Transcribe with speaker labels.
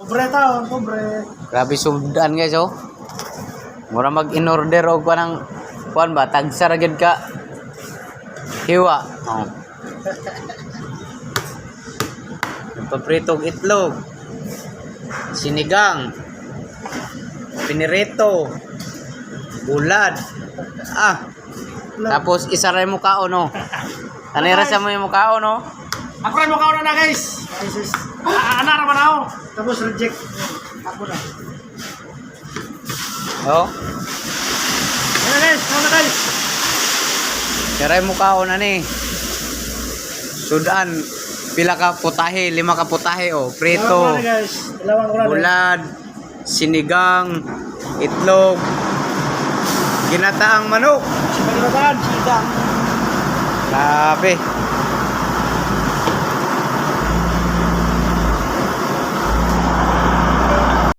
Speaker 1: Pobre tao, pobre.
Speaker 2: Grabe sugdan guys oh. Mura mag in order og kanang kuan ba tagsa ra gyud ka. Hiwa. Oh. Papritog itlog. Sinigang. Pinirito. Bulad. Ah. Tapos isaray mo kaon no. Tanira sa mo yung mukhaon no.
Speaker 1: Ako rin mukha na guys. Ana naman ako. Tapos reject. Ako na.
Speaker 2: Oh.
Speaker 1: Ano guys? Ano guys?
Speaker 2: Isaray mo kaon ani. Sudan. Pila ka putahe, 5 ka putahe oh. Prito.
Speaker 1: Dalawang guys. Dalawang ko na.
Speaker 2: Bulad. Sinigang. Itlog. Ginataang manok.
Speaker 1: Sinigang.
Speaker 2: Grabe.